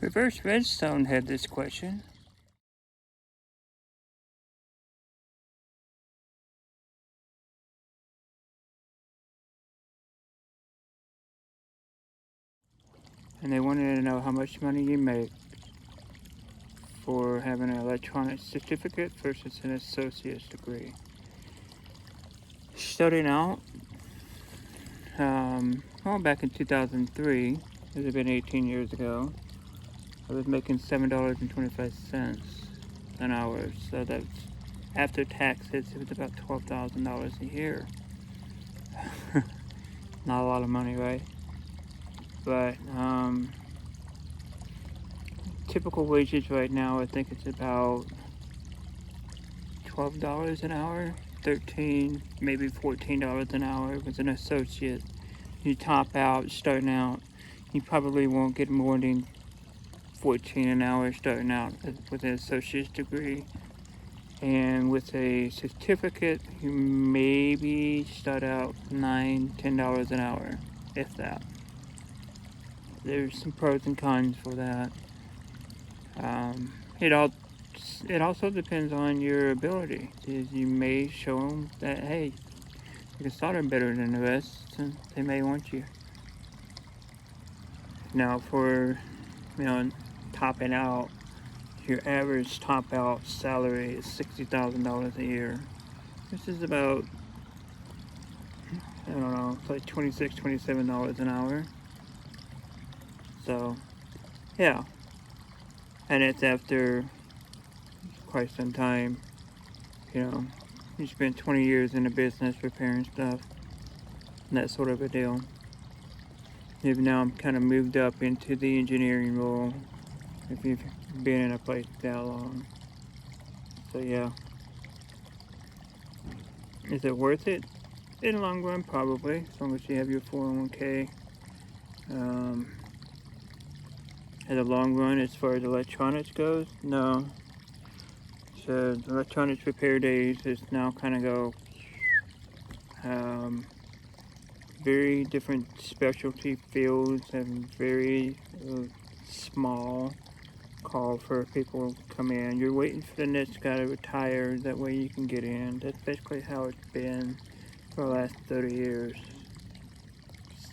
Reverse Redstone had this question. And they wanted to know how much money you make for having an electronics certificate versus an associate's degree. Starting out, back in 2003, it would have been 18 years ago, I was making $7.25 an hour. So that's after taxes, it was about $12,000 a year. Not a lot of money, right? But typical wages right now, I think it's about $12 an hour, $13, maybe $14 an hour with an associate. You top out, starting out, you probably won't get more than $14 an hour starting out with an associate's degree. And with a certificate, you maybe start out $9, $10 an hour, if that. There's some pros and cons for that. It also depends on your ability. You may show them that, hey, you can solder better than the rest, and they may want you. Now, for topping out, your average top out salary is $60,000 a year. This is about, I don't know, it's like $26, $27 an hour. So, yeah. And it's after quite some time. You spent 20 years in the business repairing stuff, and that sort of a deal. You've now kind of moved up into the engineering role if you've been in a place that long. So yeah. Is it worth it? In the long run, probably, as long as you have your 401k. In the long run, as far as electronics goes, no. So electronics repair days is now kind of go very different specialty fields and very small call for people to come in. You're waiting for the next guy to retire, that way you can get in. That's basically how it's been for the last 30 years.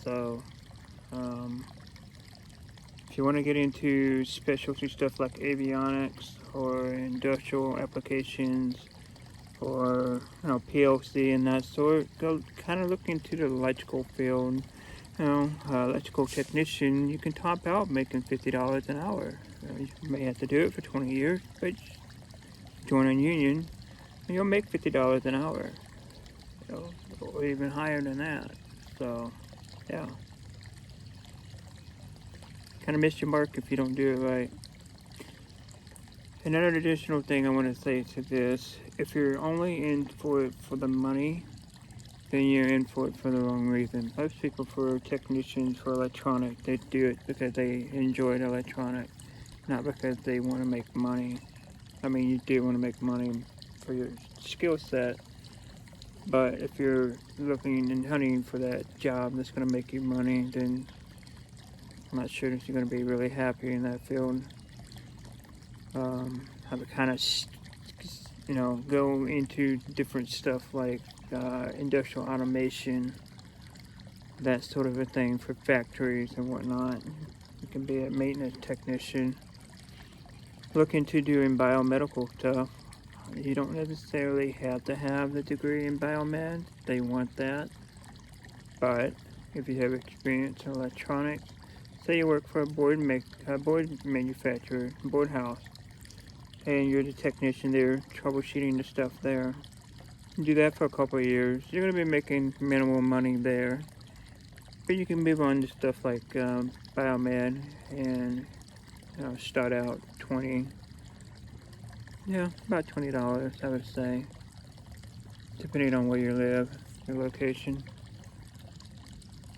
So, if you want to get into specialty stuff like avionics or industrial applications or PLC and that sort, go kind of look into the electrical field. Electrical technician, you can top out making $50 an hour. You may have to do it for 20 years, but join a union and you'll make $50 an hour, or even higher than that. So, yeah. Kind of miss your mark if you don't do it right. Another additional thing I want to say to this, if you're only in for it for the money, then you're in for it for the wrong reason. Most people for technicians for electronic, they do it because they enjoy the electronic, not because they want to make money. I mean, you do want to make money for your skill set, but if you're looking and hunting for that job that's going to make you money, then I'm not sure that you're going to be really happy in that field. Have to kind of, go into different stuff like industrial automation, that sort of a thing for factories and whatnot. You can be a maintenance technician. Look into doing biomedical stuff. You don't necessarily have to have the degree in biomed. They want that. But if you have experience in electronics, say you work for a board manufacturer, board house, and you're the technician there, troubleshooting the stuff there. You do that for a couple of years. You're going to be making minimal money there. But you can move on to stuff like biomed and start out about $20, I would say, depending on where you live, your location.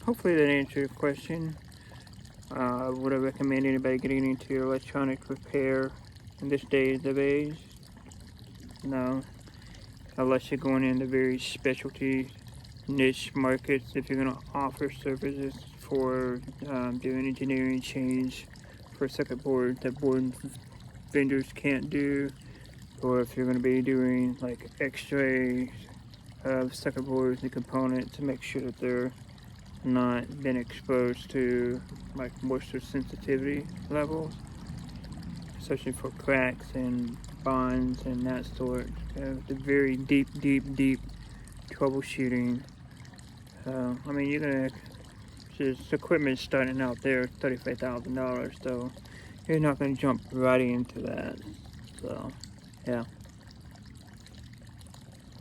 Hopefully that answered your question. Would I recommend anybody getting into electronic repair in this day of age? No, unless you're going into very specialty niche markets. If you're going to offer services for doing engineering change for circuit boards that board vendors can't do, or if you're going to be doing like x-rays of circuit boards and components to make sure that they're not been exposed to like moisture sensitivity levels, especially for cracks and bonds and that sort. The very deep troubleshooting. I mean, you're gonna just equipment starting out there $35,000, so you're not gonna jump right into that. So, yeah,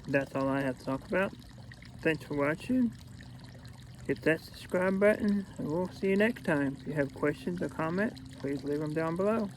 that's all I have to talk about. Thanks for watching. Hit that subscribe button, and we'll see you next time. If you have questions or comments, please leave them down below.